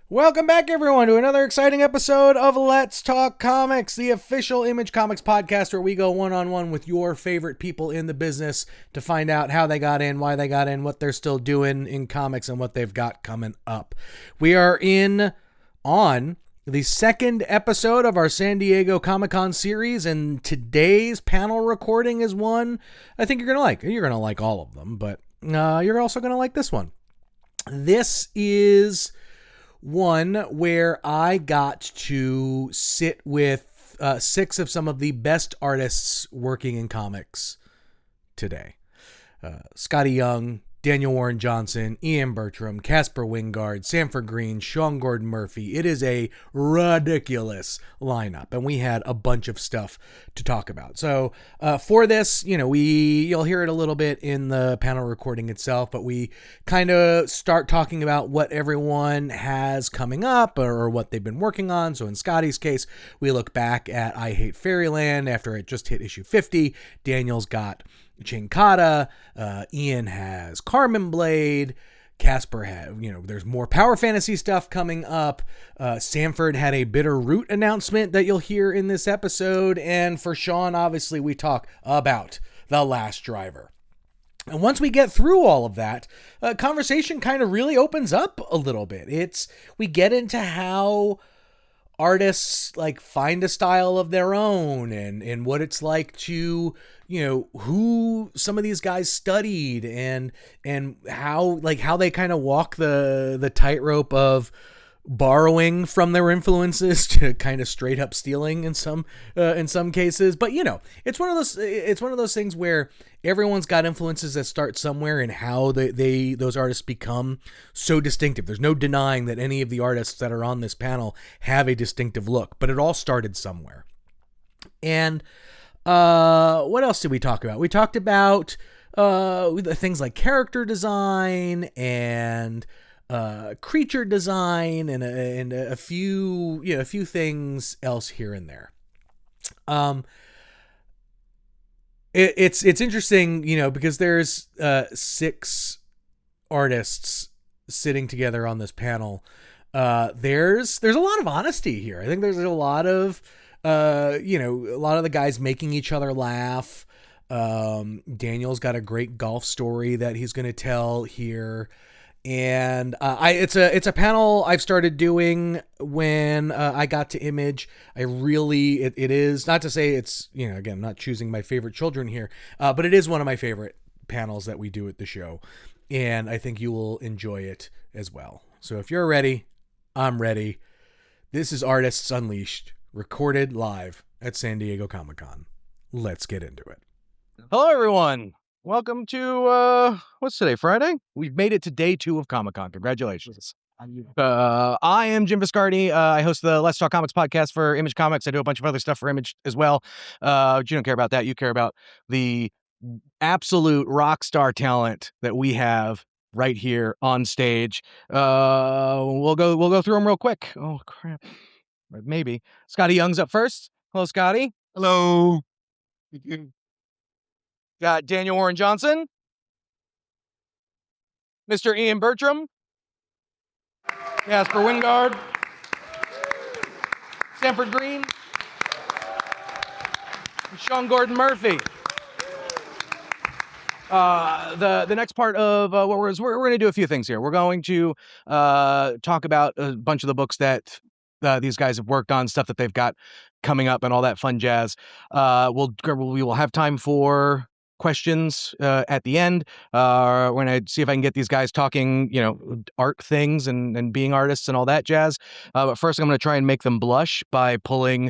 Welcome back, everyone, to another exciting episode of Let's Talk Comics, the official Image Comics podcast where we go one-on-one with your favorite people in the business to find out how they got in, why they got in, what they're still doing in comics, and what they've got coming up. We are on the second episode of our San Diego Comic-Con series, and today's panel recording is one I think you're going to like. You're going to like all of them, but you're also going to like this one. This is one where I got to sit with 6 of some of the best artists working in comics today. Skottie Young, Daniel Warren Johnson, Ian Bertram, Caspar Wijngaard, Sanford Greene, Sean Gordon Murphy. It is a ridiculous lineup, and we had a bunch of stuff to talk about. So for this, you'll hear it a little bit in the panel recording itself, but we kind of start talking about what everyone has coming up or what they've been working on. So in Skottie's case, we look back at I Hate Fairyland after it just hit issue 50. Daniel's got CHAINKATA, Ian has KARMAN BLADE, Caspar had, there's more power fantasy stuff coming up. Sanford had a Bitter Root announcement that you'll hear in this episode. And for Sean, obviously, we talk about The Last Driver. And once we get through all of that, conversation kind of really opens up a little bit. We get into how artists find a style of their own and what it's like to, who some of these guys studied and how they kind of walk the tightrope of borrowing from their influences to kind of straight up stealing in some cases. But it's one of those things where everyone's got influences that start somewhere, and how those artists become so distinctive. There's no denying that any of the artists that are on this panel have a distinctive look, but it all started somewhere. And what else did we talk about? We talked about things like character design and creature design and a few things else here and there. It's interesting, because there's 6 artists sitting together on this panel. There's a lot of honesty here. I think there's a lot of a lot of the guys making each other laugh. Daniel's got a great golf story that he's going to tell here. And it's a panel I've started doing when I got to Image. It is, not to say it's, again, I'm not choosing my favorite children here, but it is one of my favorite panels that we do at the show. And I think you will enjoy it as well. So if you're ready, I'm ready. This is Artists Unleashed, recorded live at San Diego Comic-Con. Let's get into it. Hello, everyone. Welcome to, what's today, Friday? We've made it to day 2 of Comic-Con. Congratulations. I am Jim Viscardi. I host the Let's Talk Comics podcast for Image Comics. I do a bunch of other stuff for Image as well. But you don't care about that. You care about the absolute rock star talent that we have right here on stage. We'll go through them real quick. Oh, crap. Maybe. Skottie Young's up first. Hello, Skottie. Hello. Got Daniel Warren Johnson, Mr. Ian Bertram, Caspar Wijngaard, Sanford Greene, and Sean Gordon Murphy. The next part of what we're going to do a few things here. We're going to talk about a bunch of the books that these guys have worked on, stuff that they've got coming up, and all that fun jazz. We will have time for questions at the end. We're going to see if I can get these guys talking, art things and being artists and all that jazz. But first, I'm going to try and make them blush by pulling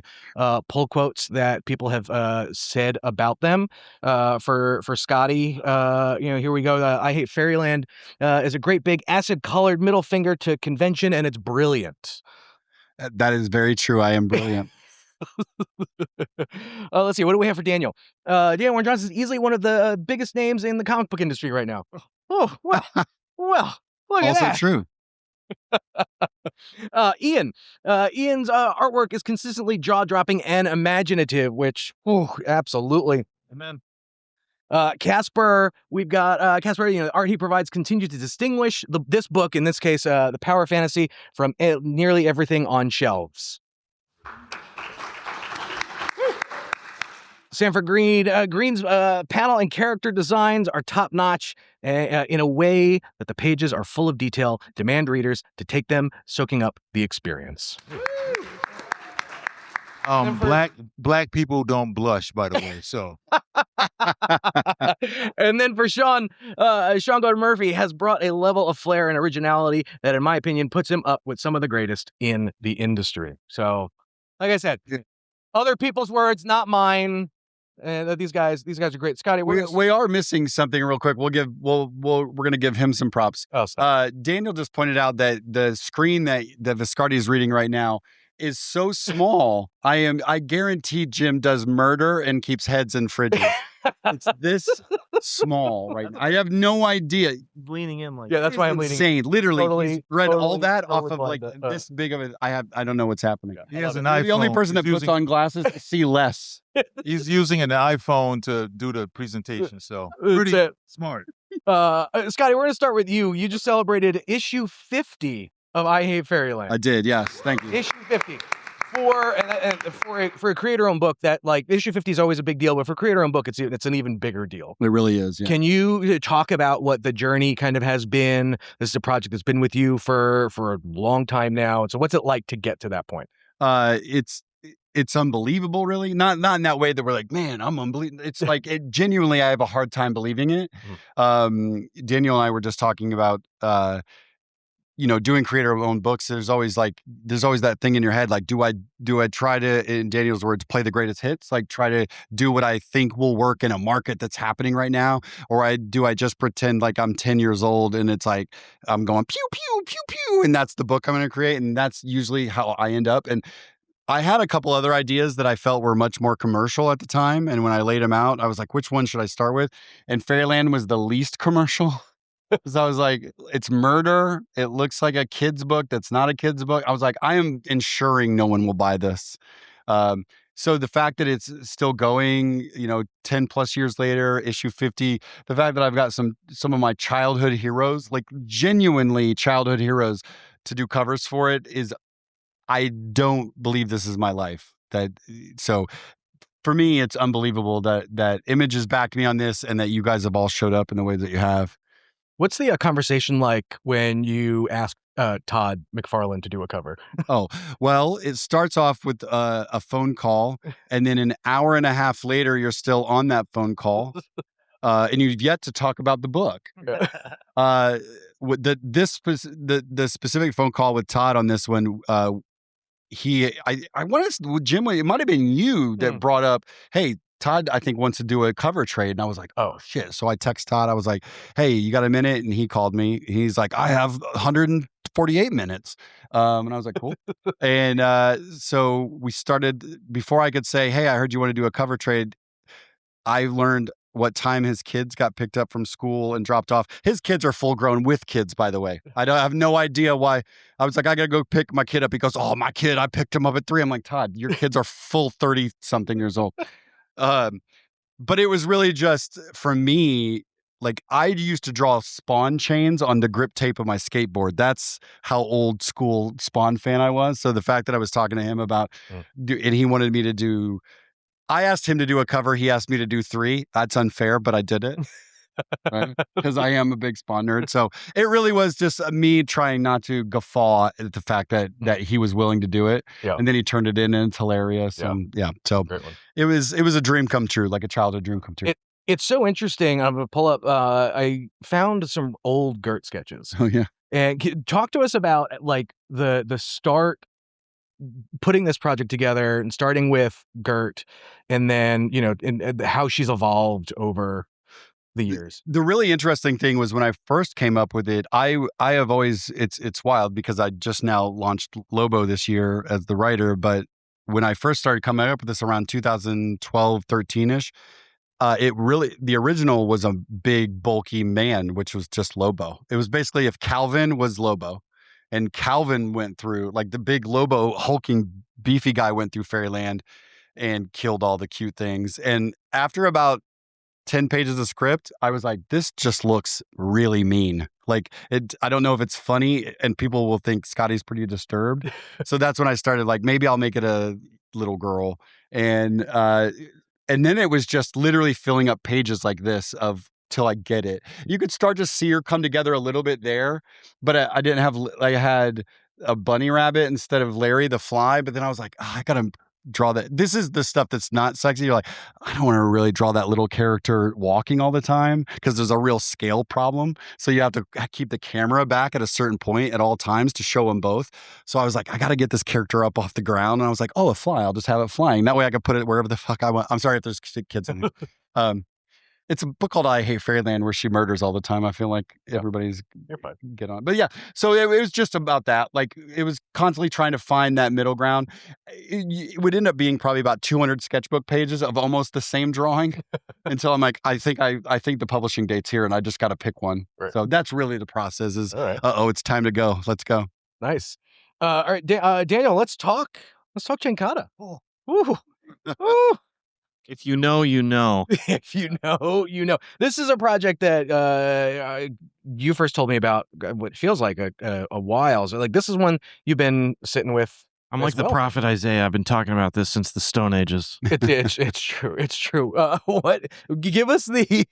pull quotes that people have said about them. For Skottie, here we go. I Hate Fairyland is a great big acid-colored middle finger to convention, and it's brilliant. That is very true. I am brilliant. Let's see. What do we have for Daniel? Daniel Warren Johnson is easily one of the biggest names in the comic book industry right now. Oh, well, look at Also that. true. Ian's artwork is consistently jaw-dropping and imaginative, which, absolutely. Amen. Caspar, we've got Caspar. The art he provides continues to distinguish this book, in this case, the power fantasy, from nearly everything on shelves. Sanford Greene, Greene's panel and character designs are top-notch in a way that the pages are full of detail, demand readers to take them, soaking up the experience. Black people don't blush, by the way. So, and then for Sean Gordon Murphy has brought a level of flair and originality that, in my opinion, puts him up with some of the greatest in the industry. So, like I said, other people's words, not mine. And these guys are great. Skottie, we are missing something real quick. We're gonna give him some props. Daniel just pointed out that the screen that Viscardi is reading right now is so small. I guarantee Jim does murder and keeps heads in fridges. It's this small right now. I have no idea. Leaning in like that's why I'm leaning. Insane. Literally, he's read all that off of totally like this big of it. I don't know what's happening. he has an You're iPhone. the only person that puts on glasses to see less. He's using an iPhone to do the presentation, so pretty smart. Skottie, we're gonna start with you. You just celebrated issue 50 of I Hate Fairyland. I did, yes. Thank you. Issue 50. For a creator-owned book, that like issue 50 is always a big deal, but for creator-owned book, it's an even bigger deal. It really is. Yeah. Can you talk about what the journey kind of has been? This is a project that's been with you for a long time now. So what's it like to get to that point? It's unbelievable, really. Not in that way that we're like, man, I'm unbelievable. It's like genuinely, I have a hard time believing it. Daniel and I were just talking about doing creator-owned books. There's always that thing in your head, like, do I try to, in Daniel's words, play the greatest hits, like try to do what I think will work in a market that's happening right now, or do I just pretend like I'm 10 years old and it's like I'm going pew pew pew pew, and that's the book I'm going to create, and that's usually how I end up. And I had a couple other ideas that I felt were much more commercial at the time, and when I laid them out, I was like, which one should I start with? And Fairyland was the least commercial. Because I was like, it's murder. It looks like a kid's book that's not a kid's book. I was like, I am ensuring no one will buy this. So the fact that it's still going, 10 plus years later, issue 50, the fact that I've got some of my childhood heroes, like genuinely childhood heroes, to do covers for it is, I don't believe this is my life. So for me, it's unbelievable that Image has backed me on this and that you guys have all showed up in the way that you have. What's the conversation like when you ask Todd McFarlane to do a cover? Oh, well, it starts off with a phone call, and then an hour and a half later, you're still on that phone call, and you've yet to talk about the book. The specific phone call with Todd on this one, I want to, Jim, it might have been you that brought up, hey, Todd, I think, wants to do a cover trade. And I was like, oh, shit. So I text Todd. I was like, hey, you got a minute? And he called me. He's like, I have 148 minutes. And I was like, cool. And so we started, before I could say, hey, I heard you want to do a cover trade, I learned what time his kids got picked up from school and dropped off. His kids are full grown with kids, by the way. I have no idea why. I was like, I got to go pick my kid up. He goes, oh, my kid, I picked him up at 3. I'm like, Todd, your kids are full 30 something years old. But it was really just, for me, like, I used to draw Spawn chains on the grip tape of my skateboard. That's how old school Spawn fan I was. So the fact that I was talking to him about, and he wanted me to do, I asked him to do a cover. He asked me to do 3. That's unfair, but I did it. Right? Because I am a big Spawn nerd. So it really was just me trying not to guffaw at the fact that he was willing to do it. Yeah. And then he turned it in, and it's hilarious. Yeah. And so it was a dream come true, like a childhood dream come true. It's so interesting. I'm going to pull up, I found some old Gert sketches. Oh, yeah. And talk to us about like the start, putting this project together and starting with Gert, and then, and how she's evolved over the years. The really interesting thing was when I first came up with it, I have always, it's wild because I just now launched Lobo this year as the writer, but when I first started coming up with this around 2012, 13-ish, the original was a big, bulky man, which was just Lobo. It was basically if Calvin was Lobo, and Calvin went through, like the big Lobo, hulking, beefy guy went through Fairyland and killed all the cute things. And after about 10 pages of script, I was like, this just looks really mean. Like I don't know if it's funny and people will think Skottie's pretty disturbed. So that's when I started like, maybe I'll make it a little girl. And then it was just literally filling up pages like this of till I get it. You could start to see her come together a little bit there, but I didn't have, I had a bunny rabbit instead of Larry the fly. But then I was like, I gotta draw that. This is the stuff that's not sexy. You're like, I don't want to really draw that little character walking all the time because there's a real scale problem. So you have to keep the camera back at a certain point at all times to show them both. So I was like, I got to get this character up off the ground. And I was like, oh, a fly. I'll just have it flying. That way I can put it wherever the fuck I want. I'm sorry if there's kids in it. It's a book called I Hate Fairyland where she murders all the time. I feel like everybody's get on. But yeah, so it was just about that. Like it was constantly trying to find that middle ground. It would end up being probably about 200 sketchbook pages of almost the same drawing until I'm like, I think the publishing date's here and I just got to pick one. Right. So that's really the process is, it's time to go. Let's go. Nice. All right, Daniel, let's talk CHAINKATA. Oh. Ooh. Ooh. If you know, you know. If you know, you know. This is a project that you first told me about what feels like a while. So, like, this is one you've been sitting with. I'm like the prophet Isaiah. I've been talking about this since the Stone Ages. It's true. It's true. What? Give us the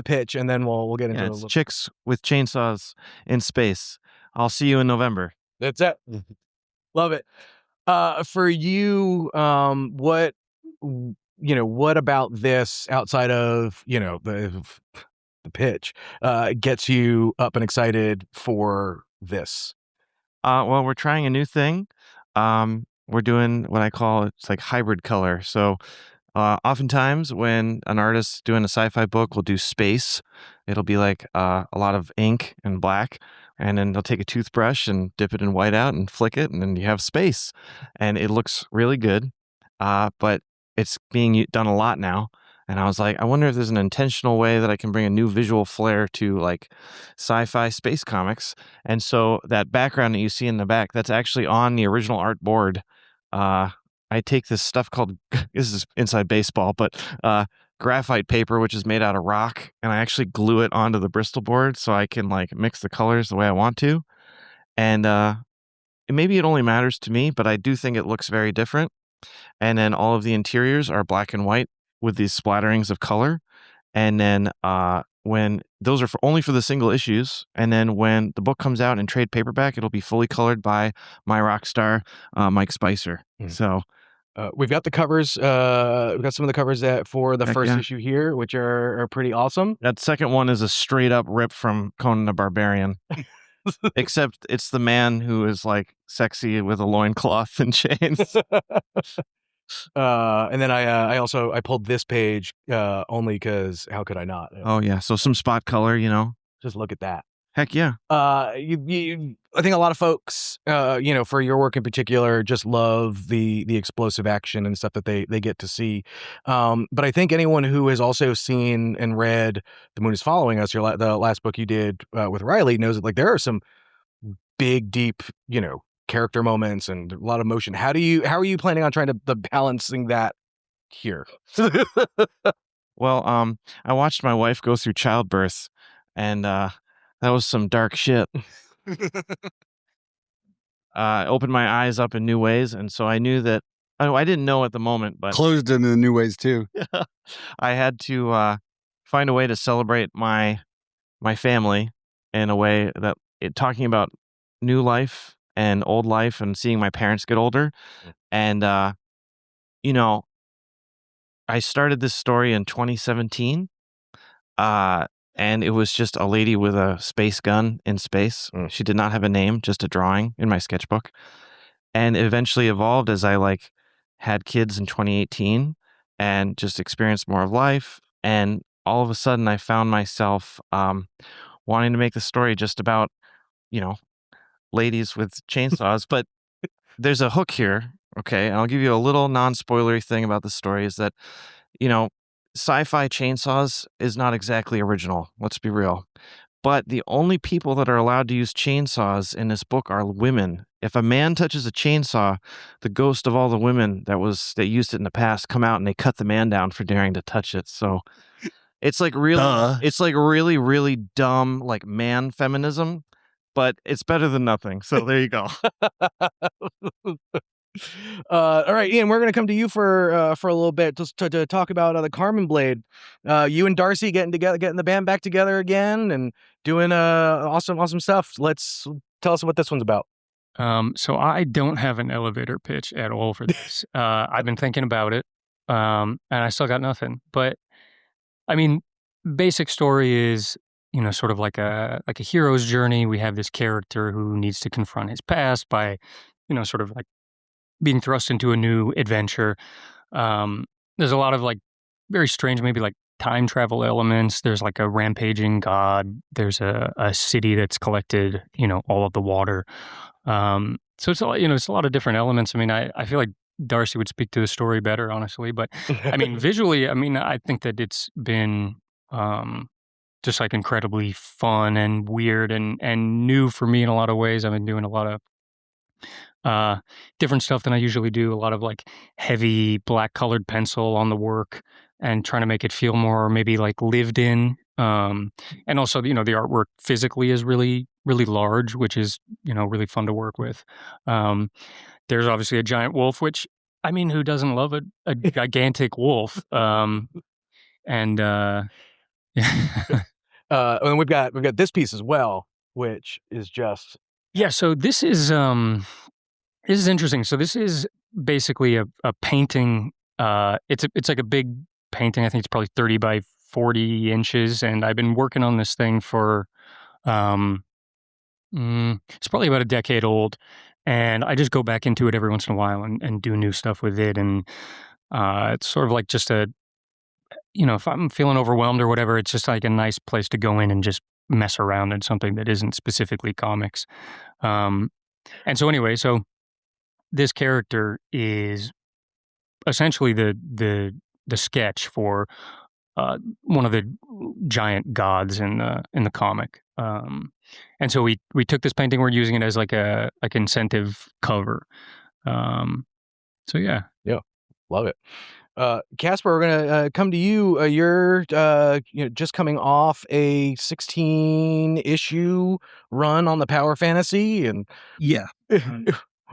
pitch, and then we'll get into it. It's chicks with chainsaws in space. I'll see you in November. That's it. Love it. For you, what about this outside of, the pitch, gets you up and excited for this? Well, we're trying a new thing. We're doing what I call, it's like hybrid color. So, oftentimes when an artist's doing a sci-fi book, will do space. It'll be like, a lot of ink and black. And then they'll take a toothbrush and dip it in whiteout and flick it, and then you have space. And it looks really good, but it's being done a lot now. And I was like, I wonder if there's an intentional way that I can bring a new visual flair to like sci-fi space comics. And so that background that you see in the back, that's actually on the original art board. I take this stuff called, this is inside baseball, but graphite paper, which is made out of rock, and I actually glue it onto the Bristol board so I can like mix the colors the way I want to. And maybe it only matters to me, but I do think it looks very different. And then all of the interiors are black and white with these splatterings of color. And then when those are only for the single issues, and then when the book comes out in trade paperback, it'll be fully colored by my rock star, Mike Spicer. So we've got the covers. We've got some of the covers that for the first issue here, which are pretty awesome. That second one is a straight up rip from Conan the Barbarian. Except it's the man who is like sexy with a loincloth and chains. And then I pulled this page only because how could I not? Oh yeah, so some spot color, Just look at that. Heck yeah. I think a lot of folks, for your work in particular, just love the explosive action and stuff that they get to see. But I think anyone who has also seen and read The Moon Is Following Us, the last book you did with Riley, knows that like there are some big, deep, character moments and a lot of motion. How are you planning on trying to balancing that here? Well, I watched my wife go through childbirth, and that was some dark shit. Opened my eyes up in new ways, and so I knew that. I didn't know at the moment, but closed in the new ways too. I had to find a way to celebrate my family in a way that talking about new life and old life and seeing my parents get older, and I started this story in 2017. And it was just a lady with a space gun in space. She did not have a name, just a drawing in my sketchbook. And it eventually evolved as I had kids in 2018 and just experienced more of life. And all of a sudden I found myself wanting to make the story just about, ladies with chainsaws. But there's a hook here. Okay. And I'll give you a little non-spoilery thing about the story is that, sci-fi chainsaws is not exactly original. Let's be real. but the only people that are allowed to use chainsaws in this book are women. If a man touches a chainsaw, the ghost of all the women that used it in the past come out and they cut the man down for daring to touch it. So it's like really, really dumb, like man feminism, but it's better than nothing. So there you go. All right, Ian, we're gonna come to you for a little bit just to talk about the KARMAN BLADE. You and Darcy getting the band back together again and doing awesome stuff. Let's tell us what this one's about. So I don't have an elevator pitch at all for this. I've been thinking about it, and I still got nothing. But I mean, basic story is, sort of like a hero's journey. We have this character who needs to confront his past by, sort of like being thrust into a new adventure. There's a lot of like very strange, maybe like time travel elements. There's like a rampaging god. There's a city that's collected, all of the water. So it's a lot, it's a lot of different elements. I mean, I feel like Darcy would speak to the story better, honestly. But I mean, visually, I think that it's been just like incredibly fun and weird and new for me in a lot of ways. I've been doing a lot of different stuff than I usually do, a lot of like heavy black colored pencil on the work and trying to make it feel more maybe like lived in. And also, the artwork physically is really, really large, which is, really fun to work with. There's obviously a giant wolf, which, I mean, who doesn't love a gigantic wolf? And and we've got this piece as well, which is just so this is interesting. So this is basically a painting. It's like a big painting. I think it's probably 30 by 40 inches, and I've been working on this thing for it's probably about a decade old, and I just go back into it every once in a while and do new stuff with it. And it's sort of like just if I'm feeling overwhelmed or whatever, it's just like a nice place to go in and just mess around in something that isn't specifically comics. And so anyway, this character is essentially the sketch for one of the giant gods in the comic. And so we took this painting, we're using it as like incentive cover. So yeah. Love it. Caspar, we're gonna come to you. You're just coming off a 16-issue run on the Power Fantasy, and yeah,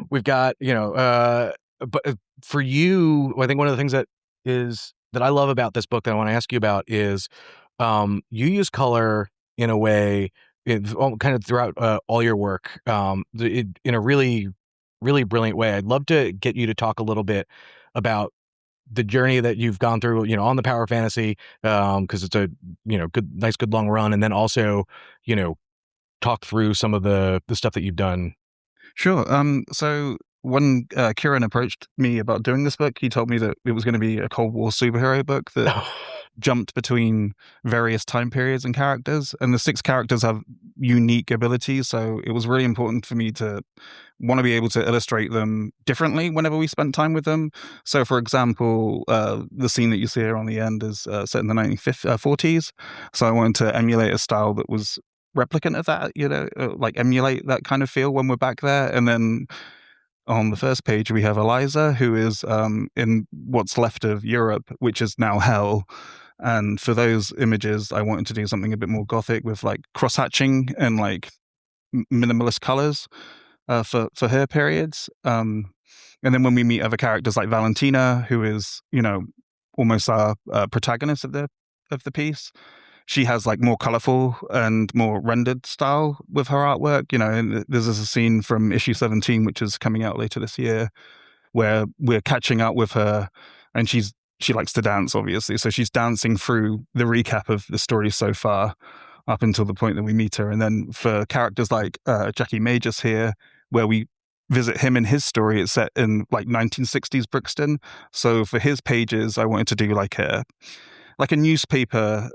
we've got but for you, I think one of the things that I love about this book that I want to ask you about is you use color in a way, kind of throughout all your work, in a really, really brilliant way. I'd love to get you to talk a little bit about the journey that you've gone through, on the Power Fantasy, because it's a, good long run, and then also, talk through some of the stuff that you've done. Sure. So when Kieran approached me about doing this book, he told me that it was going to be a Cold War superhero book that jumped between various time periods and characters, and the 6 characters have unique abilities, so it was really important for me to want to be able to illustrate them differently whenever we spent time with them. So for example, the scene that you see here on the end is set in the 1940s, so I wanted to emulate a style that was replicant of that, like emulate that kind of feel when we're back there. And then on the first page, we have Eliza, who is in what's left of Europe, which is now hell. And for those images, I wanted to do something a bit more gothic with like cross-hatching and like minimalist colors for her periods. And then when we meet other characters like Valentina, who is, almost our protagonist of the piece, she has like more colorful and more rendered style with her artwork. And there's a scene from issue 17, which is coming out later this year, where we're catching up with her, and she likes to dance, obviously. So she's dancing through the recap of the story so far up until the point that we meet her. And then for characters like Jackie Majors here, where we visit him in his story, it's set in like 1960s Brixton. So for his pages, I wanted to do like a newspaper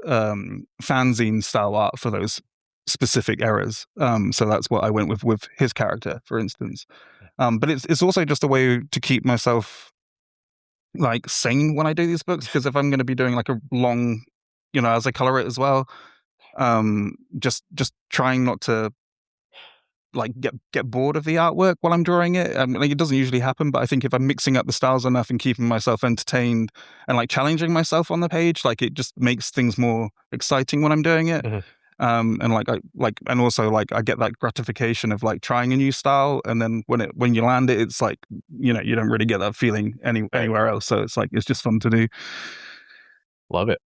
fanzine style art for those specific eras. So that's what I went with his character, for instance. But it's also just a way to keep myself like sane when I do these books, because if I'm going to be doing like a long, as I color it as well, Just trying not to like get bored of the artwork while I'm drawing it. Like it doesn't usually happen, but I think if I'm mixing up the styles enough and keeping myself entertained and like challenging myself on the page, like it just makes things more exciting when I'm doing it. And and also I get that gratification of like trying a new style, and then when you land it, it's like, you know, you don't really get that feeling anywhere else. So it's like it's just fun to do. Love it.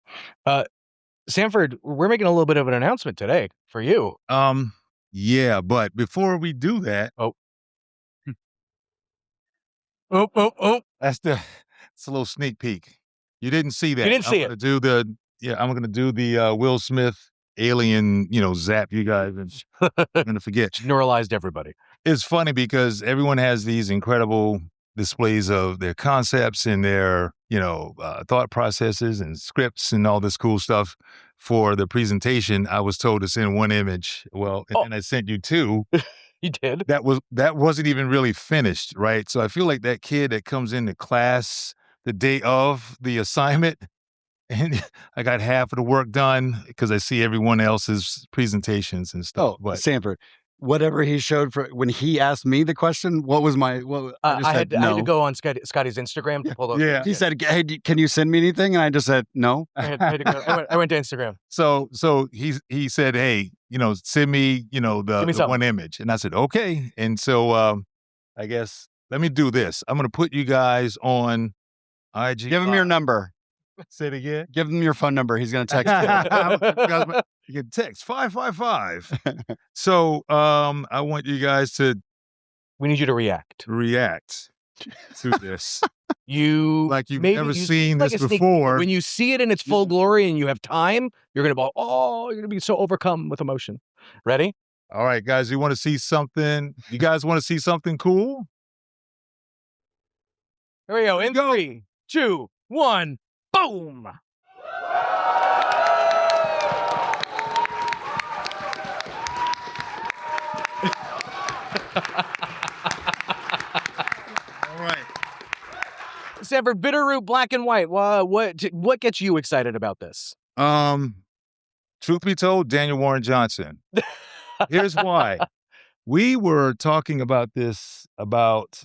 Sanford, we're making a little bit of an announcement today for you. Yeah, but before we do that, it's a little sneak peek. You didn't see that. You didn't see it. I'm gonna do the Will Smith alien, zap you guys, and I'm gonna forget. Neuralized everybody. It's funny because everyone has these incredible displays of their concepts and their, thought processes and scripts and all this cool stuff for the presentation. I was told to send one image. Well, and I sent you two. You did? That wasn't even really finished, right? So I feel like that kid that comes into class the day of the assignment, and I got half of the work done because I see everyone else's presentations and stuff. But Sanford, whatever he showed when he asked me the question, what was my? I had to go on Skottie's Instagram to pull up. Yeah, he said, "Hey, can you send me anything?" And I just said no. I had to go. I went to Instagram. So he said, "Hey, send me, the one image," and I said, "Okay." And so I guess let me do this. I'm gonna put you guys on IG. Give him your number. Say it again. Give him your phone number. He's gonna text you. You can text 555. So I want you guys to. We need you to react to this. You've never seen this before. When you see it in its full glory and you have time, you're gonna go, you're gonna be so overcome with emotion. Ready? All right, guys. You want to see something? You guys want to see something cool? Here we go. In 3, 2, 1. Boom! All right. Sanford, Bitterroot, black and white. What gets you excited about this? Truth be told, Daniel Warren Johnson. Here's why. We were talking about this about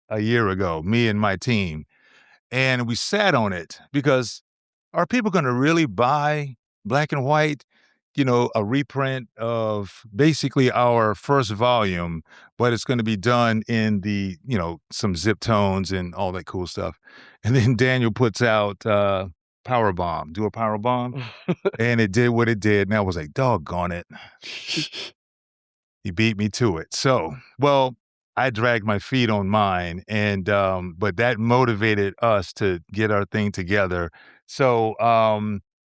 a year ago, me and my team. And we sat on it because are people going to really buy black and white, a reprint of basically our first volume, but it's going to be done in the, some zip tones and all that cool stuff. And then Daniel puts out Power Bomb, do a Power Bomb. And it did what it did. And I was like, doggone it. He beat me to it. So, I dragged my feet on mine, and but that motivated us to get our thing together. So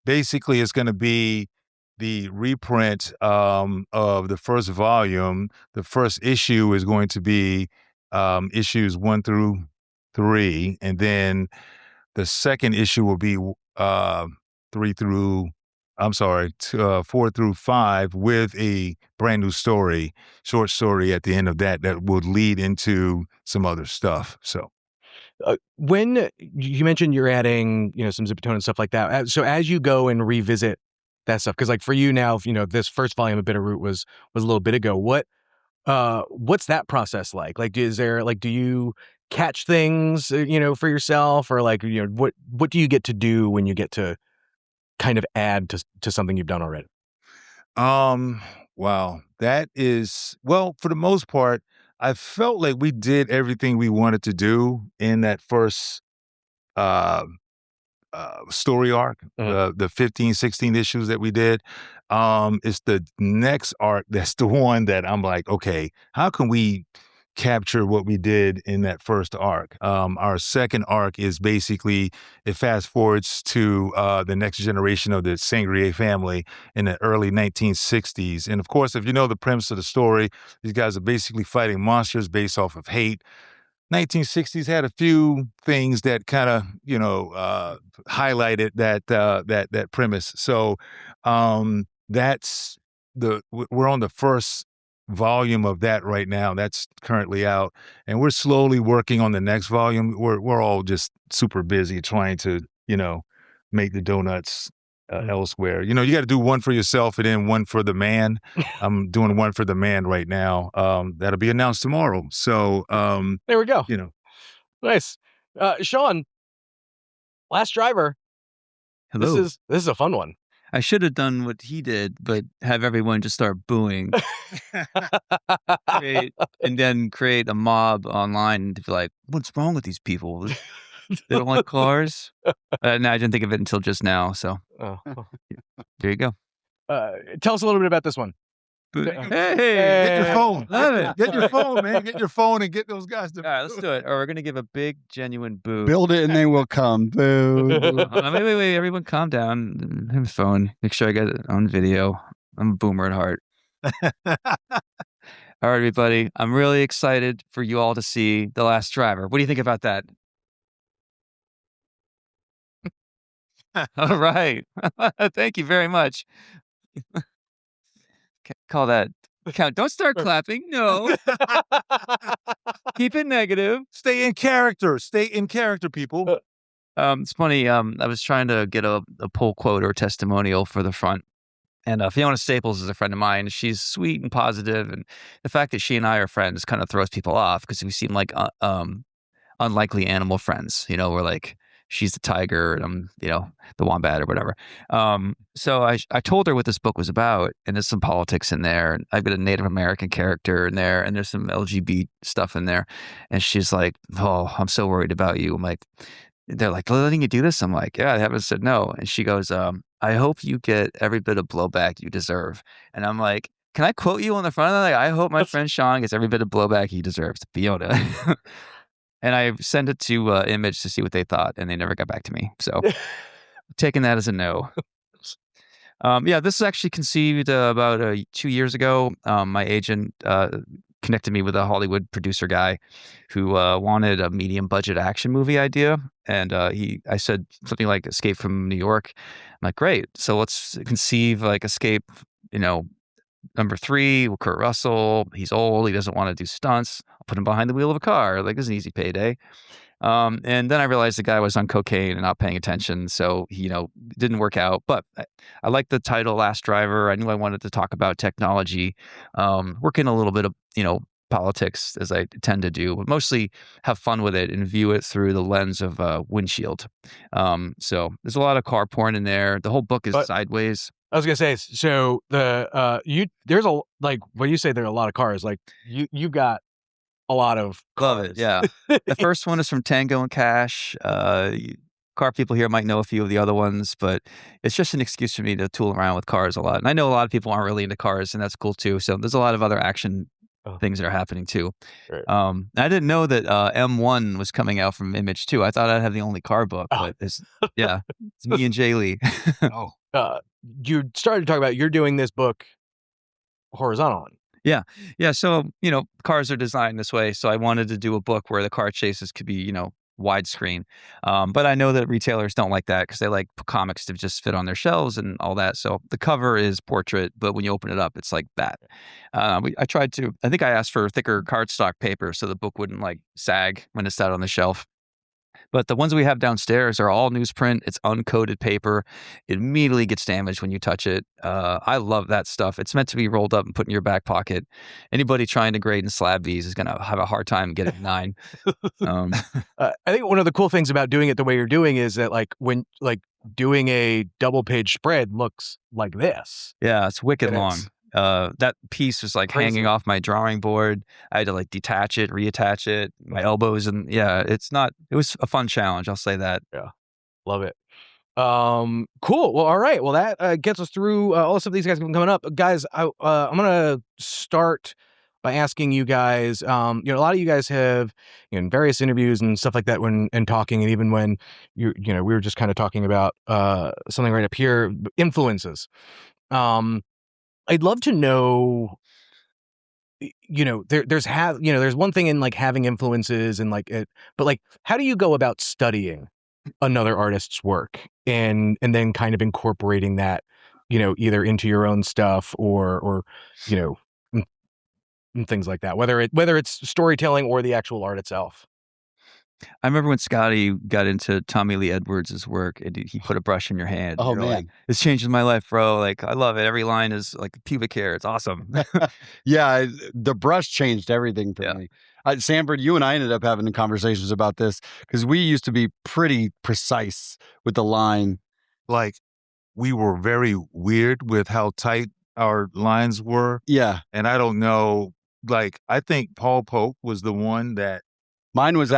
basically, it's going to be the reprint of the first volume. The first issue is going to be issues 1 through 3, and then the second issue will be 4 through 5 with a brand new short story at the end of that would lead into some other stuff. So when you mentioned you're adding, some zip tone and stuff like that. So as you go and revisit that stuff, because like for you now, this first volume of Bitterroot was a little bit ago. What's that process like? Like, do you catch things, for yourself, or like, what do you get to do when you get to kind of add to something you've done already? Wow. That is, for the most part, I felt like we did everything we wanted to do in that first story arc, the 15, 16 issues that we did. It's the next arc that's the one that I'm like, okay, how can we capture what we did in that first arc? Our second arc is basically, it fast forwards to the next generation of the Sangrier family in the early 1960s. And of course, if you know the premise of the story, these guys are basically fighting monsters based off of hate. 1960s had a few things that kind of, highlighted that premise. So we're on the first volume of that right now. That's currently out, and we're slowly working on the next volume. We're all just super busy trying to, make the donuts elsewhere. You got to do one for yourself and then one for the man. I'm doing one for the man right now. That'll be announced tomorrow. So there we go. You know, nice. Sean, Last Driver. Hello. This is a fun one. I should have done what he did, but have everyone just start booing. And then create a mob online to be like, what's wrong with these people? They don't like cars? No, I didn't think of it until just now. So there you go. Tell us a little bit about this one. Hey, get your phone. Love it. Get your phone, man. Get your phone and get those guys to. All right, let's do it. Or we're going to give a big, genuine boo. Build it and they will come. Boo. Wait. Everyone calm down. Have a phone. Make sure I get it on video. I'm a boomer at heart. All right, everybody. I'm really excited for you all to see The Last Driver. What do you think about that? All right. Thank you very much. Call that count. Don't start clapping. No. Keep it negative. Stay in character. Stay in character, people. It's funny. I was trying to get a pull quote or testimonial for the front. And Fiona Staples is a friend of mine. She's sweet and positive, and the fact that she and I are friends kind of throws people off because we seem like unlikely animal friends. We're like, she's the tiger and I'm, the wombat or whatever. So I told her what this book was about, and there's some politics in there. And I've got a Native American character in there, and there's some LGBT stuff in there. And she's like, "Oh, I'm so worried about you." I'm like, they're like, letting you do this? I'm like, yeah, I haven't said no. And she goes, I hope you get every bit of blowback you deserve. And I'm like, can I quote you on the front? Like, I hope my friend Sean gets every bit of blowback he deserves. Fiona. And I sent it to Image to see what they thought, and they never got back to me. So taking that as a no. This is actually conceived about 2 years ago. My agent connected me with a Hollywood producer guy who wanted a medium budget action movie idea. And I said something like Escape from New York. I'm like, great. So let's conceive like Escape, number 3 with Kurt Russell. He's old. He doesn't want to do stunts. I'll put him behind the wheel of a car. Like, this is an easy payday. And then I realized the guy was on cocaine and not paying attention. So, didn't work out. But I like the title Last Driver. I knew I wanted to talk about technology, working a little bit of, politics as I tend to do, but mostly have fun with it and view it through the lens of windshield. So there's a lot of car porn in there. The whole book is sideways. I was gonna say, so there's when you say there are a lot of cars, like you got a lot of cars. Love it, yeah. The first one is from Tango and Cash. Car people here might know a few of the other ones, but it's just an excuse for me to tool around with cars a lot. And I know a lot of people aren't really into cars, and that's cool too. So there's a lot of other action things that are happening too. Right. I didn't know that M1 was coming out from Image too. I thought I'd have the only car book, but it's me and Jay Lee. You started to talk about you're doing this book horizontally. Yeah. So cars are designed this way. So I wanted to do a book where the car chases could be widescreen. But I know that retailers don't like that because they like comics to just fit on their shelves and all that. So the cover is portrait, but when you open it up, it's like that. I think I asked for thicker cardstock paper so the book wouldn't like sag when it's out on the shelf. But the ones we have downstairs are all newsprint. It's uncoated paper. It immediately gets damaged when you touch it. I love that stuff. It's meant to be rolled up and put in your back pocket. Anybody trying to grade in slab V's is going to have a hard time getting 9. I think one of the cool things about doing it the way you're doing is that when doing a double page spread looks like this. Yeah, it's wicked long. That piece was like crazy. Hanging off my drawing board. I had to like detach it, reattach it, my elbows, and it was a fun challenge. I'll say that. Yeah. Love it. Cool. Well, all right. Well, that gets us through all the stuff these guys have coming up. Guys, I'm going to start by asking you guys, a lot of you guys have in various interviews and stuff like that and talking, and even when we were just kind of talking about something right up here, influences. I'd love to know, there's one thing in like having influences and like it, but like, how do you go about studying another artist's work and then kind of incorporating that, either into your own stuff or and things like that, whether it's storytelling or the actual art itself? I remember when Skottie got into Tommy Lee Edwards' work, and he put a brush in your hand. Oh, You're man. like, it's changing my life, bro. Like, I love it. Every line is like pubic hair. It's awesome. Yeah, the brush changed everything for me. Sanford, you and I ended up having conversations about this because we used to be pretty precise with the line. Like, we were very weird with how tight our lines were. Yeah. And I don't know, like, I think Paul Pope was the one that. Mine was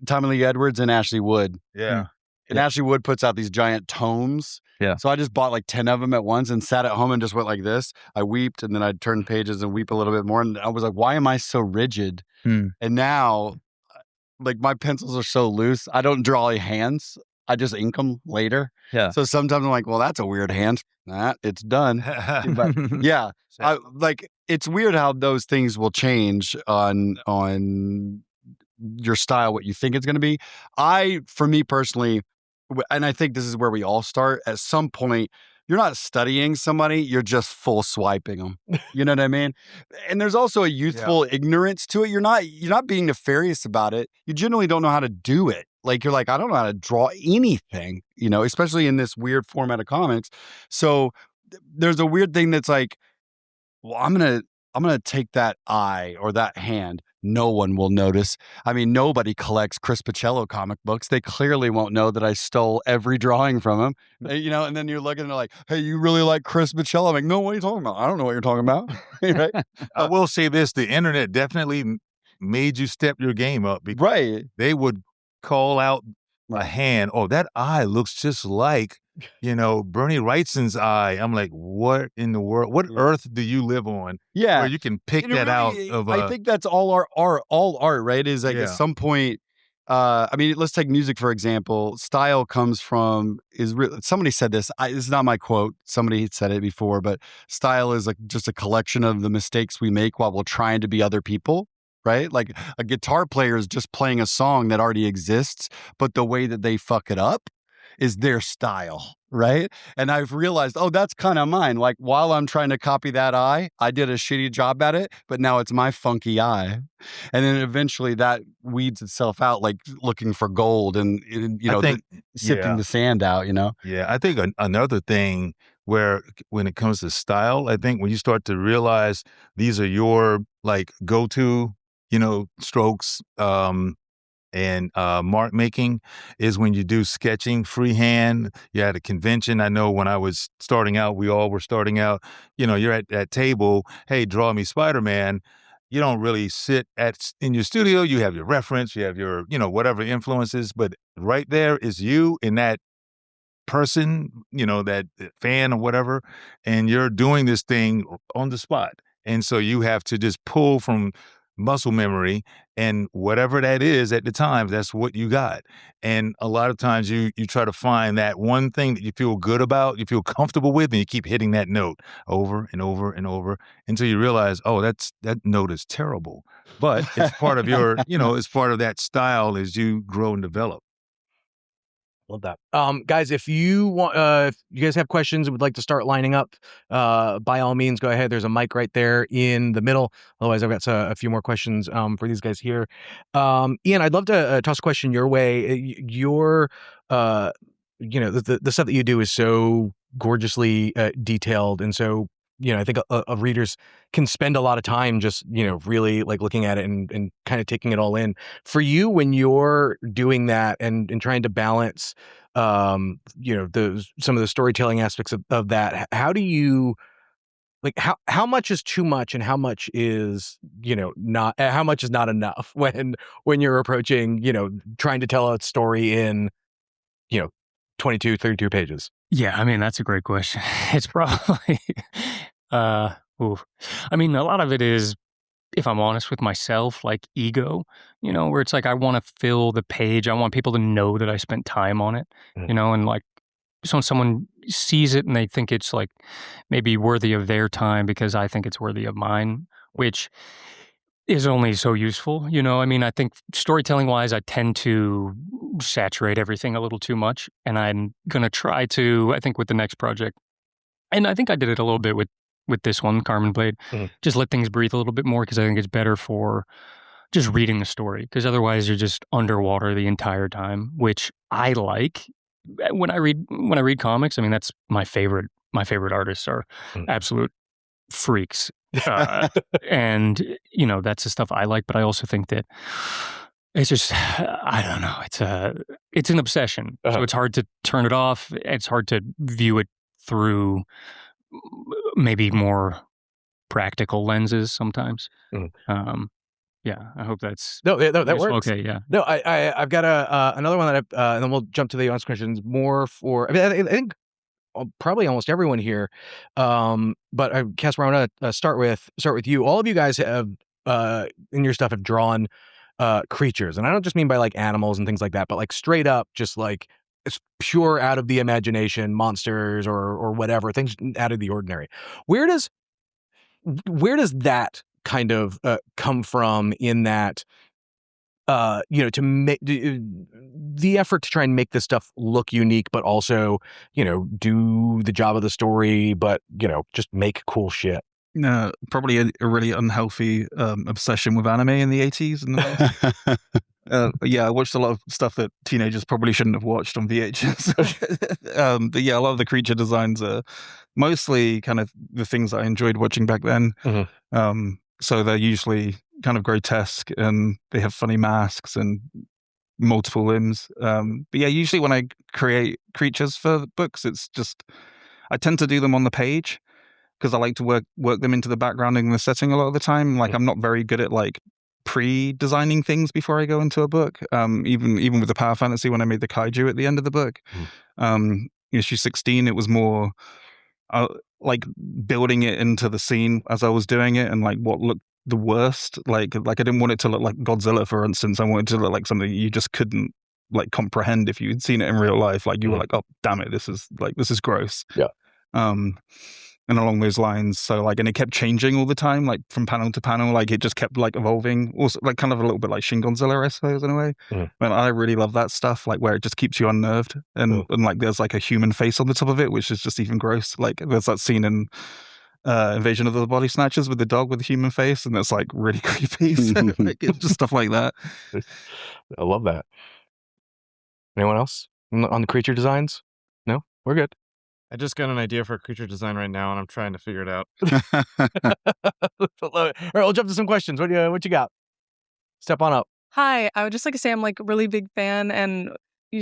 Tommy Lee Edwards and Ashley Wood. Yeah. And Ashley Wood puts out these giant tomes. Yeah. So I just bought like 10 of them at once and sat at home and just went like this. I weeped, and then I'd turn pages and weep a little bit more. And I was like, why am I so rigid? And now, like, my pencils are so loose. I don't draw any hands. I just ink them later. Yeah. So sometimes I'm like, well, that's a weird hand. It's done. But yeah, like, it's weird how those things will change on your style, what you think it's going to be. For me personally, and I think this is where we all start, at some point, you're not studying somebody, you're just full swiping them. You know what I mean? And there's also a youthful ignorance to it. You're not being nefarious about it. You generally don't know how to do it. Like, you're like, I don't know how to draw anything, especially in this weird format of comics. So there's a weird thing that's like, well, I'm going to take that eye or that hand. No one will notice. I mean, nobody collects Chris Pacello comic books. They clearly won't know that I stole every drawing from him. And then you're looking and they're like, hey, you really like Chris Pacello? I'm like, no, what are you talking about? I don't know what you're talking about. Right? I will say this, the internet definitely made you step your game up. Right. They would call out a hand. Oh, that eye looks just like, Bernie Wrightson's eye. I'm like, what in the world? What earth do you live on? Yeah. Where you can pick that out of I think that's all art, right? Is like, at some point, I mean, let's take music, for example. Style comes from, somebody said this. This is not my quote. Somebody said it before, but style is like just a collection of the mistakes we make while we're trying to be other people. Right? Like, a guitar player is just playing a song that already exists, but the way that they fuck it up is their style, right? And I've realized, that's kind of mine. Like, while I'm trying to copy that eye, I did a shitty job at it, but now it's my funky eye. And then eventually that weeds itself out, like looking for gold and sifting the sand out, Yeah, I think another thing where when it comes to style, I think when you start to realize these are your like go-to strokes and mark making is when you do sketching freehand. You're at a convention. I know when I was starting out, we all were starting out, you're at that table, hey, draw me Spider-Man. You don't really sit in your studio. You have your reference, you have your, whatever influences, but right there is you in that person, that fan or whatever, and you're doing this thing on the spot. And so you have to just pull from muscle memory, and whatever that is at the time, that's what you got. And a lot of times you try to find that one thing that you feel good about, you feel comfortable with, and you keep hitting that note over and over and over until you realize, that note is terrible. But it's part of your, it's part of that style as you grow and develop. Love that. Guys, if you want, if you guys have questions and would like to start lining up, by all means, go ahead. There's a mic right there in the middle. Otherwise, I've got a few more questions for these guys here. Ian, I'd love to toss a question your way. Your, the stuff that you do is so gorgeously detailed, and so I think readers can spend a lot of time just, really like looking at it and kind of taking it all in. For you, when you're doing that and trying to balance, some of the storytelling aspects of that, how do you, like, how much is too much and how much is, not, how much is not enough when you're approaching, trying to tell a story in, 22, 32 pages? Yeah, I mean, that's a great question. It's probably, I mean, a lot of it is, if I'm honest with myself, like ego, where it's like, I want to fill the page. I want people to know that I spent time on it, and like, so when someone sees it and they think it's like maybe worthy of their time because I think it's worthy of mine, which is only so useful, I mean, I think storytelling wise, I tend to saturate everything a little too much. And I'm going to try to, I think with the next project, and I think I did it a little bit with this one, KARMAN BLADE, just let things breathe a little bit more because I think it's better for, just reading the story, because otherwise you're just underwater the entire time, which I like. When I read comics, I mean, that's my favorite artists are absolute freaks. And that's the stuff I like, but I also think that it's just, I don't know, it's an obsession. So it's hard to turn it off. It's hard to view it through maybe more practical lenses sometimes. Yeah, I hope that's that works. Okay, yeah. No, I've got another one that and then we'll jump to the audience questions more for. I mean, I think probably almost everyone here. But Caspar, I want to start with you. All of you guys have in your stuff have drawn creatures, and I don't just mean by like animals and things like that, but like straight up, just like it's pure out of the imagination, monsters or whatever, things out of the ordinary. Where does that kind of come from in that, to make the effort to try and make this stuff look unique, but also, do the job of the story, but, just make cool shit? Probably a really unhealthy obsession with anime in the 80s and the 90s. Yeah, I watched a lot of stuff that teenagers probably shouldn't have watched on VHS. But yeah, a lot of the creature designs are mostly kind of the things I enjoyed watching back then. So they're usually kind of grotesque, and they have funny masks and multiple limbs. But yeah, usually when I create creatures for books, it's just I tend to do them on the page, because I like to work them into the background and the setting a lot of the time. Like I'm not very good at like pre-designing things before I go into a book. Even with the power fantasy, when I made the kaiju at the end of the book, issue 16, it was more like building it into the scene as I was doing it, and like what looked the worst. Like I didn't want it to look like Godzilla, for instance. I wanted it to look like something you just couldn't like comprehend if you'd seen it in real life. Like you were like, oh damn it, this is gross. Yeah. And along those lines, so like, and it kept changing all the time, like from panel to panel, like it just kept like evolving, also like kind of a little bit like Shin Godzilla, I suppose, in a way. And I really love that stuff, like where it just keeps you unnerved, and like there's like a human face on the top of it, which is just even gross. Like there's that scene in Invasion of the Body Snatchers with the dog with the human face, and it's like really creepy. So, like, it's just stuff like that. I love that. Anyone else on the creature designs? No, we're good. I just got an idea for a creature design right now, and I'm trying to figure it out. All right, we'll jump to some questions. What you got? Step on up. Hi, I would just like to say I'm like a really big fan, and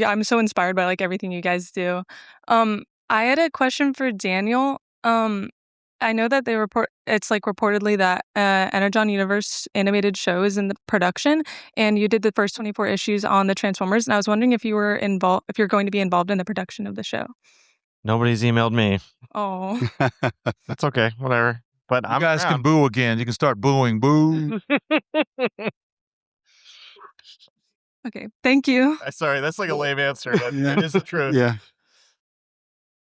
I'm so inspired by like everything you guys do. I had a question for Daniel. I know that it's like reportedly that Energon Universe animated show is in the production, and you did the first 24 issues on the Transformers, and I was wondering if you're going to be involved in the production of the show. Nobody's emailed me. Oh. That's okay, whatever. But you guys can boo again. You can start booing. Boo. Okay, thank you. Sorry, that's like a lame answer, but it is the truth. Yeah.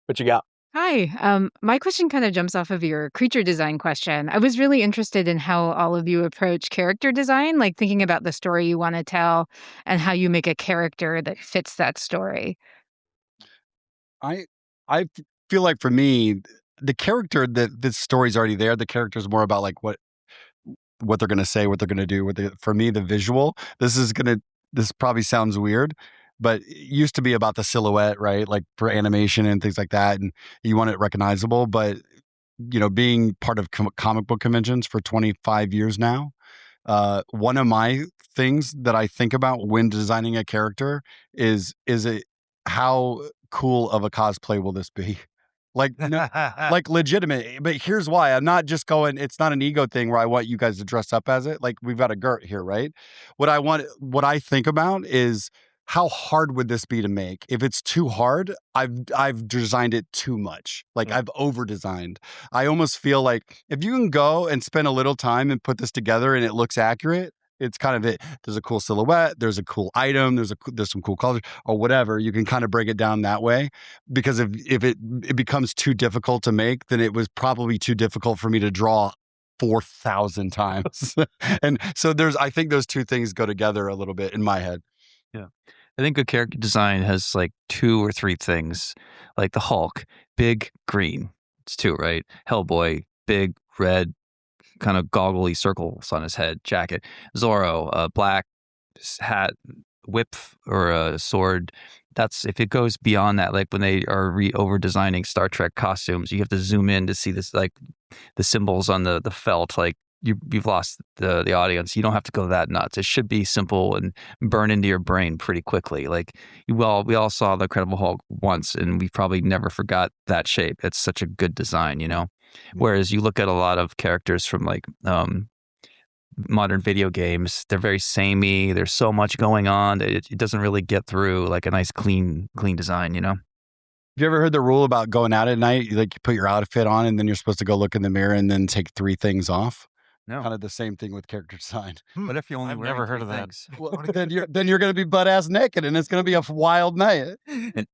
What you got? Hi. My question kind of jumps off of your creature design question. I was really interested in how all of you approach character design, like thinking about the story you want to tell and how you make a character that fits that story. I feel like for me, the character, the story's already there. The character's more about like what they're going to say, what they're going to do. For me, the visual, this probably sounds weird, but it used to be about the silhouette, right? Like for animation and things like that. And you want it recognizable. But, being part of comic book conventions for 25 years now, one of my things that I think about when designing a character is it how cool of a cosplay will this be? Like, like legitimate. But here's why. I'm not just going, it's not an ego thing where I want you guys to dress up as it. Like we've got a Gert here, right? What I think about is how hard would this be to make? If it's too hard, I've designed it too much. Like I've over designed. I almost feel like if you can go and spend a little time and put this together and it looks accurate, it's kind of it. There's a cool silhouette. There's a cool item. There's some cool colors or whatever. You can kind of break it down that way, because if it becomes too difficult to make, then it was probably too difficult for me to draw 4,000 times. And so I think those two things go together a little bit in my head. Yeah. I think a character design has like 2 or 3 things, like the Hulk, big green. It's 2, right? Hellboy, big red, kind of goggly circles on his head jacket. Zorro, a black hat, whip, or a sword. That's if it goes beyond that, like when they are over designing Star Trek costumes, you have to zoom in to see this, like the symbols on the felt. Like you've lost the audience. You don't have to go that nuts. It should be simple and burn into your brain pretty quickly. Like we all saw the Incredible Hulk once, and we probably never forgot that shape. It's such a good design, you know. Whereas you look at a lot of characters from like modern video games, they're very samey. There's so much going on. It doesn't really get through like a nice clean design, you know. Have you ever heard the rule about going out at night? Like you put your outfit on and then you're supposed to go look in the mirror and then take 3 things off? No. Kind of the same thing with character design. What if you only I've wearing never heard 3 of that. things? Well, then you're going to be butt ass naked and it's going to be a wild night. And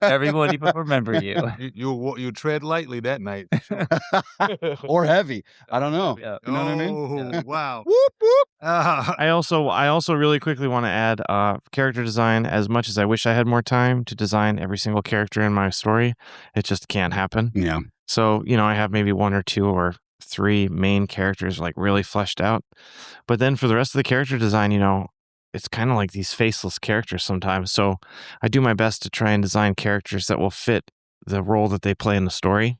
everybody will remember you. You tread lightly that night. Or heavy. I don't know. Yeah. You know what I mean? Oh, wow. Whoop, whoop. I also really quickly want to add character design. As much as I wish I had more time to design every single character in my story, it just can't happen. Yeah. So, I have maybe 1 or 2 or 3 main characters like really fleshed out. But then for the rest of the character design, it's kind of like these faceless characters sometimes. So I do my best to try and design characters that will fit the role that they play in the story.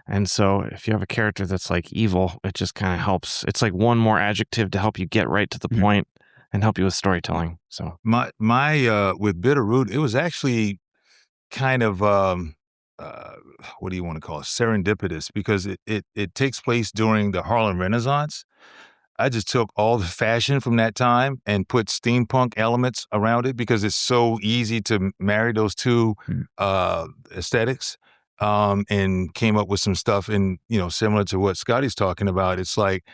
And so if you have a character that's like evil, it just kind of helps. It's like one more adjective to help you get right to the point and help you with storytelling. So my with Bitterroot, it was actually kind of what do you want to call it? Serendipitous, because it takes place during the Harlem Renaissance. I just took all the fashion from that time and put steampunk elements around it because it's so easy to marry those two aesthetics, and came up with some stuff similar to what Skottie's talking about. It's like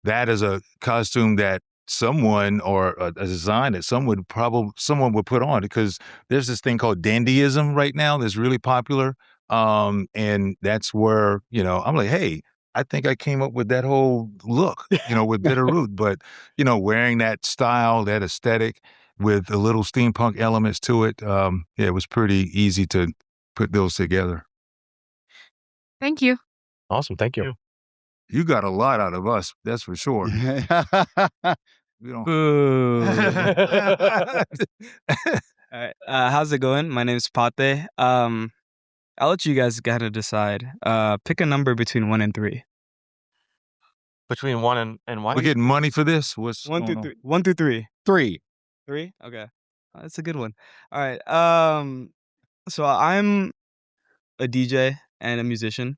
that is a costume that someone or a design that someone would put on, because there's this thing called dandyism right now that's really popular. And that's where, I'm like, hey, I think I came up with that whole look, with Bitterroot, but, wearing that style, that aesthetic with a little steampunk elements to it. It was pretty easy to put those together. Thank you. awesome. Thank you. You got a lot out of us, that's for sure. We don't. Boo. All right. How's it going? My name's Pate. I'll let you guys kind of decide. Pick a number between 1 and 3. Between 1 and 1? We're getting money for this? What's 1 through going on? 3. 1 through 3. 3. 3? Okay. That's a good one. All right. So I'm a DJ and a musician,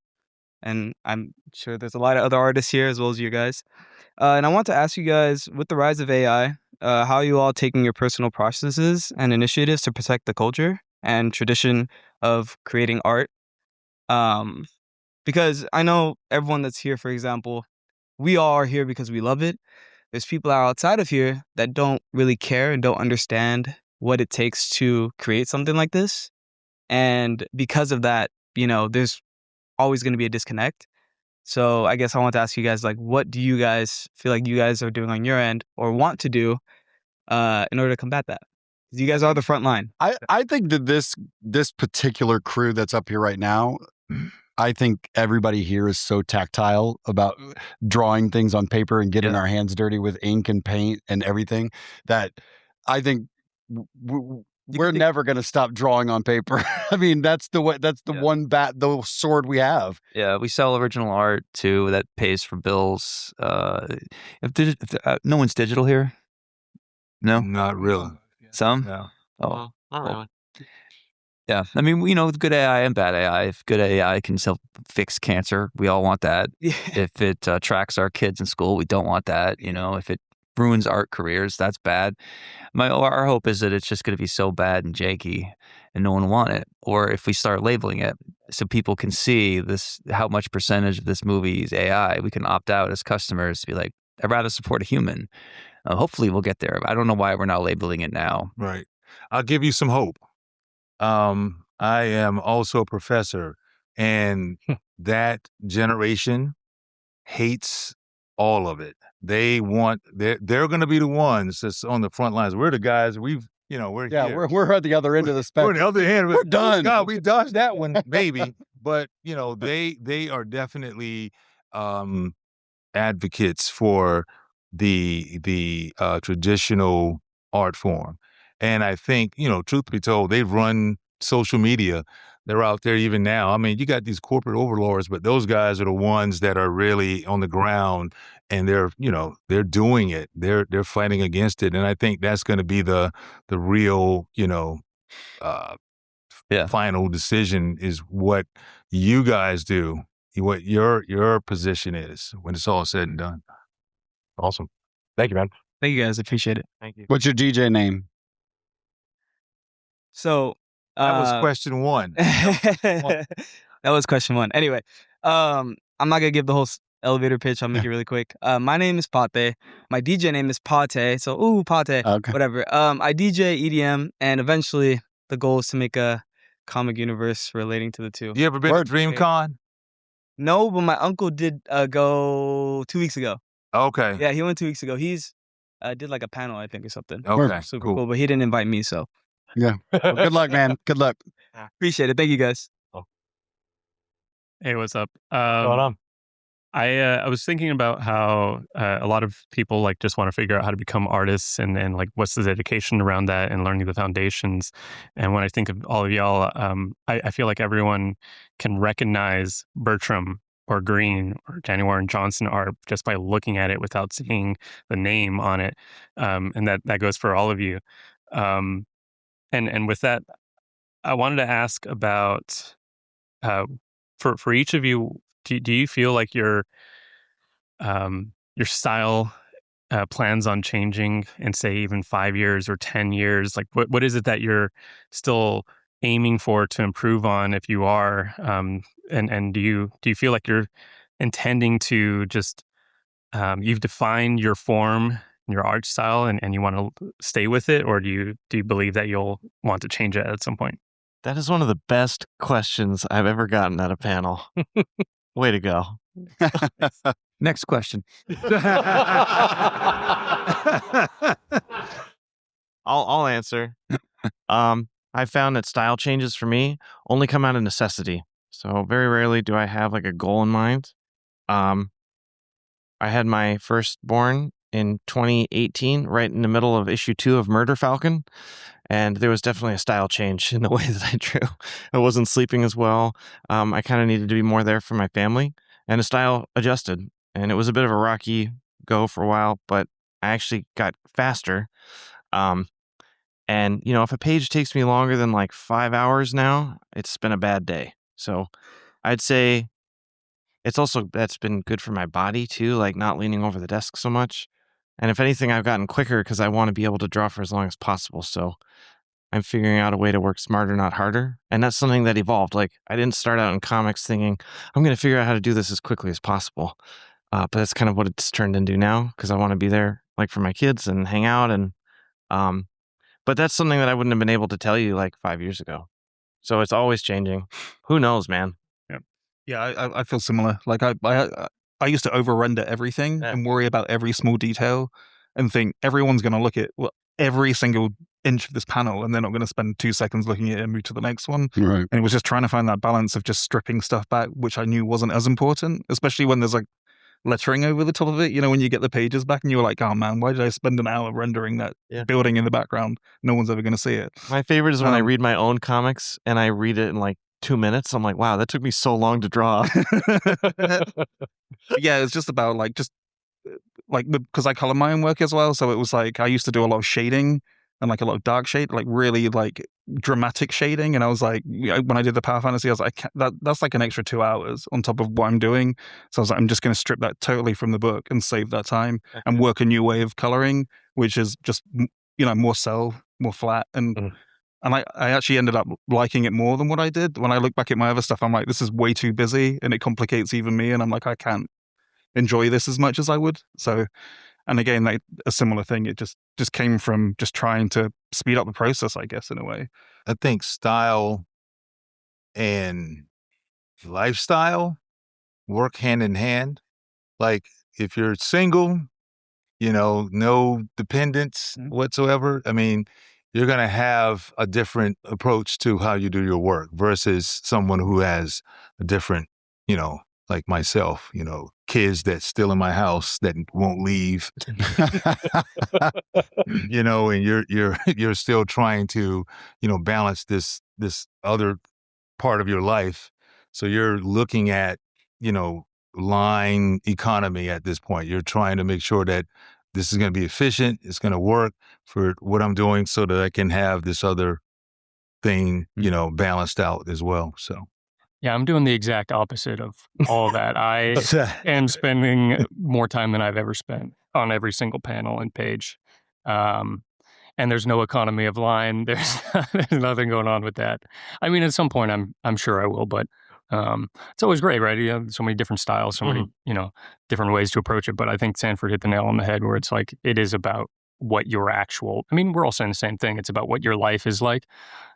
and I'm sure there's a lot of other artists here as well as you guys. And I want to ask you guys, with the rise of AI, how are you all taking your personal processes and initiatives to protect the culture and tradition of creating art? Because I know everyone that's here, for example, we all are here because we love it. There's people outside of here that don't really care and don't understand what it takes to create something like this. And because of that, there's always going to be a disconnect. So I guess I want to ask you guys, like, what do you guys feel like you guys are doing on your end or want to do in order to combat that? You guys are the front line. I think that this particular crew that's up here right now, I think everybody here is so tactile about drawing things on paper and getting our hands dirty with ink and paint and everything that I think we're never going to stop drawing on paper. I mean, that's the the sword we have. Yeah, we sell original art too that pays for bills. If no one's digital here? No? Not really. Some? No. Oh, not really. Yeah, I mean, good AI and bad AI. If good AI can fix cancer, we all want that. If it tracks our kids in school, we don't want that. If it ruins art careers, that's bad. Our hope is that it's just going to be so bad and janky and no one will want it. Or if we start labeling it so people can see how much percentage of this movie is AI, we can opt out as customers to be like, I'd rather support a human. Hopefully we'll get there. I don't know why we're not labeling it now. Right. I'll give you some hope. I am also a professor, and that generation hates all of it. They're going to be the ones that's on the front lines. We're the guys. We're here. We're at the other end of the spectrum. We're on the other end. We're done. God, we dodged that one, maybe. But they are definitely advocates for the traditional art form. And I think, truth be told, they run social media. They're out there even now. I mean, you got these corporate overlords, but those guys are the ones that are really on the ground, and they're doing it. They're fighting against it. And I think that's going to be the real, final decision is what you guys do, what your position is when it's all said and done. Awesome. Thank you, man. Thank you guys. Appreciate it. Thank you. What's your DJ name? So That was question one. that was question one. Anyway, I'm not gonna give the whole elevator pitch. I'll make it really quick. My name is Pate. My DJ name is Pate. So Pate. Okay. Whatever. I DJ EDM, and eventually the goal is to make a comic universe relating to the two. You ever been to DreamCon? No, but my uncle did go 2 weeks ago. Okay. Yeah, he went 2 weeks ago. He's did like a panel, I think, or something. Okay. Super cool. But he didn't invite me, so. Yeah. Well, good luck, man. Good luck. Appreciate it. Thank you, guys. Hey, what's up? What's going on? I was thinking about how a lot of people like just want to figure out how to become artists and like what's the dedication around that and learning the foundations. And when I think of all of y'all, I feel like everyone can recognize Bertram or Greene or Daniel Warren Johnson art just by looking at it without seeing the name on it. And that goes for all of you. And with that, I wanted to ask about for each of you, do you feel like your style plans on changing in, say, even 5 years or 10 years? Like, what is it that you're still aiming for to improve on, if you are? And do you feel like you're intending to just you've defined your form, your art style, and you want to stay with it, or do you believe that you'll want to change it at some point? That is one of the best questions I've ever gotten at a panel. Way to go. Next question. I'll answer. I found that style changes for me only come out of necessity. So very rarely do I have like a goal in mind. I had my firstborn in 2018, right in the middle of issue 2 of Murder Falcon. And there was definitely a style change in the way that I drew. I wasn't sleeping as well. I kind of needed to be more there for my family, and the style adjusted. And it was a bit of a rocky go for a while, but I actually got faster. And, if a page takes me longer than like 5 hours now, it's been a bad day. So I'd say that's been good for my body too, like not leaning over the desk so much. And if anything, I've gotten quicker because I want to be able to draw for as long as possible. So I'm figuring out a way to work smarter, not harder. And that's something that evolved. Like, I didn't start out in comics thinking, I'm going to figure out how to do this as quickly as possible. But that's kind of what it's turned into now, because I want to be there like for my kids and hang out. And but that's something that I wouldn't have been able to tell you like 5 years ago. So it's always changing. Who knows, man? Yeah, I feel similar. Like I used to over-render everything and worry about every small detail and think everyone's going to look at every single inch of this panel and they're not going to spend 2 seconds looking at it and move to the next one. Right. And it was just trying to find that balance of just stripping stuff back, which I knew wasn't as important, especially when there's like lettering over the top of it. When you get the pages back and you're like, oh man, why did I spend an hour rendering that building in the background? No one's ever going to see it. My favorite is when I read my own comics and I read it in like 2 minutes. I'm like, wow, that took me so long to draw. Yeah, it's just about because I color my own work as well. So it was like I used to do a lot of shading and like a lot of dark shade, like really like dramatic shading. And I was like, when I did the Power Fantasy, I was like, that's like an extra 2 hours on top of what I'm doing. So I was like, I'm just going to strip that totally from the book and save that time and work a new way of coloring, which is just more more flat and. And I actually ended up liking it more than what I did. When I look back at my other stuff, I'm like, this is way too busy and it complicates even me. And I'm like, I can't enjoy this as much as I would. So, and again, like a similar thing, it just came from just trying to speed up the process, I guess, in a way. I think style and lifestyle work hand in hand. Like if you're single, no dependents whatsoever. I mean, you're going to have a different approach to how you do your work versus someone who has a different, like myself, kids that's still in my house that won't leave. You know, and you're still trying to, you know, balance this other part of your life. So you're looking at, you know, line economy at this point. You're trying to make sure that this is going to be efficient. It's going to work for what I'm doing so that I can have this other thing, you know, balanced out as well. So. Yeah, I'm doing the exact opposite of all that. I am spending more time than I've ever spent on every single panel and page. And there's no economy of line. There's nothing going on with that. I mean, at some point, I'm sure I will, but it's always great, right? You have so many different styles, so many, you know, different ways to approach it. But I think Sanford hit the nail on the head where it's like, it is about what your actual, I mean, we're all saying the same thing. It's about what your life is like.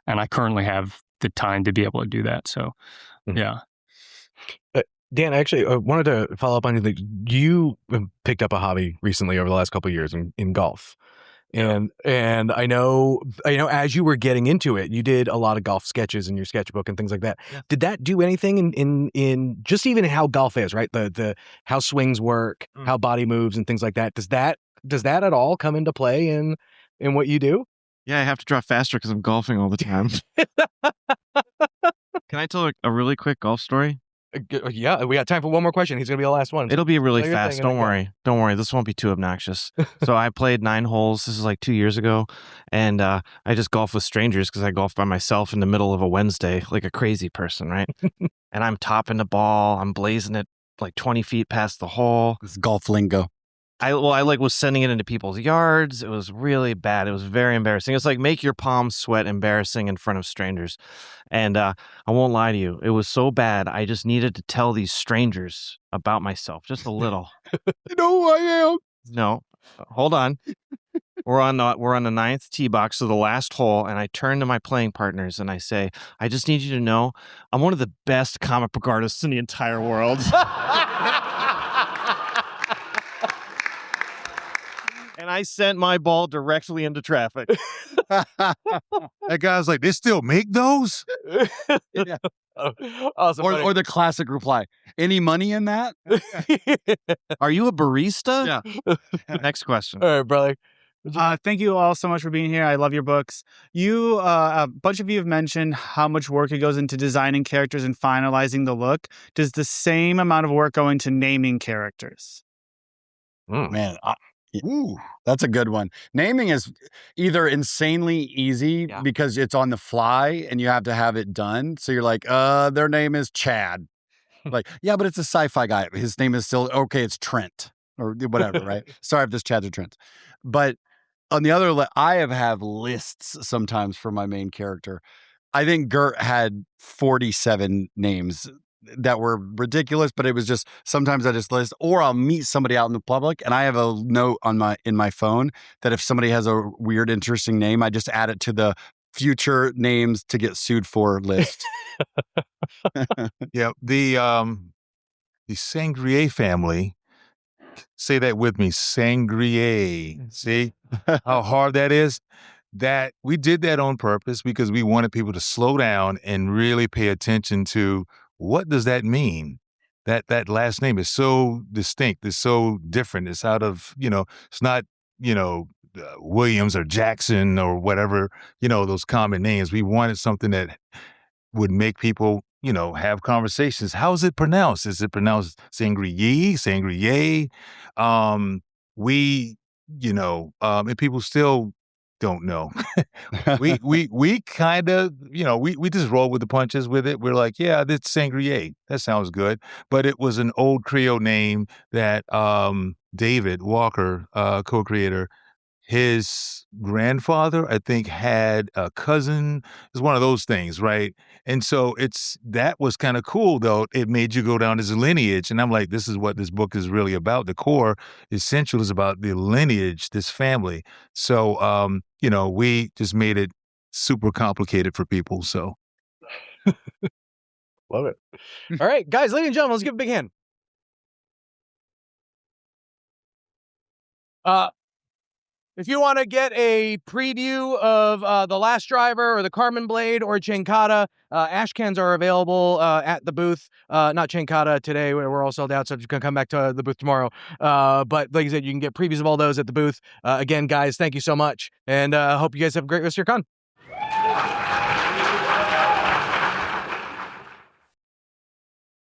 And I currently have the time to be able to do that. So, yeah. Dan, actually, I wanted to follow up on you. You picked up a hobby recently over the last couple of years in golf. And I know as you were getting into it, you did a lot of golf sketches in your sketchbook and things like that. Yeah. Did that do anything in just even how golf is, right? The how swings work, how body moves and things like that. Does that at all come into play in what you do? Yeah, I have to draw faster because I'm golfing all the time. Can I tell a really quick golf story? Yeah, we got time for one more question. He's going to be the last one. It'll be really fast. Don't worry. Don't worry. This won't be too obnoxious. So I played 9 holes. This is like 2 years ago. And I just golf with strangers because I golf by myself in the middle of a Wednesday like a crazy person, right? And I'm topping the ball. I'm blazing it like 20 feet past the hole. It's golf lingo. I was sending it into people's yards. It was really bad. It was very embarrassing. It's like make your palms sweat embarrassing in front of strangers. And I won't lie to you. It was so bad. I just needed to tell these strangers about myself just a little. You know who I am? No, hold on. We're on the 9th tee box, so the last hole, and I turn to my playing partners and I say, I just need you to know I'm one of the best comic book artists in the entire world. And I sent my ball directly into traffic. That guy's like, they still make those? Yeah. Awesome, or the classic reply, any money in that? Are you a barista? Yeah. Next question. All right, brother. Thank you all so much for being here. I love your books. You, a bunch of you have mentioned how much work it goes into designing characters and finalizing the look. Does the same amount of work go into naming characters? Man, ooh, that's a good one. Naming is either insanely easy because it's on the fly and you have to have it done. So you're like, their name is Chad. Like, yeah, but it's a sci-fi guy. His name is still, okay, it's Trent or whatever, right? Sorry if there's Chads or Trents. But on the other, I have lists sometimes for my main character. I think Gert had 47 names that were ridiculous, but it was just sometimes I just list, or I'll meet somebody out in the public and I have a note in my phone that if somebody has a weird, interesting name, I just add it to the future names to get sued for list. Yeah, the Sangrier family. Say that with me, Sangrier. See how hard that is? That we did that on purpose because we wanted people to slow down and really pay attention to what does that mean? That last name is so distinct. It's so different. It's out of, it's not, Williams or Jackson or whatever, those common names. We wanted something that would make people, have conversations. How is it pronounced? Is it pronounced Sangrier, Sangrier? And people still don't know. we kind of, we just roll with the punches with it. We're like, yeah, that's Sangrier. That sounds good. But it was an old Creole name that David Walker, co-creator, his grandfather, I think, had a cousin. It's one of those things, right? And so that was kind of cool, though. It made you go down his lineage. And I'm like, this is what this book is really about. The core essential is about the lineage, this family. So, we just made it super complicated for people. So. Love it. All right, guys, ladies and gentlemen, let's give a big hand. If you want to get a preview of The Last Driver or the KARMAN Blade or CHAINKATA, ash cans are available at the booth. Not CHAINKATA today, we're all sold out, so you can come back to the booth tomorrow. But like I said, you can get previews of all those at the booth. Again, guys, thank you so much, and hope you guys have a great rest of your con.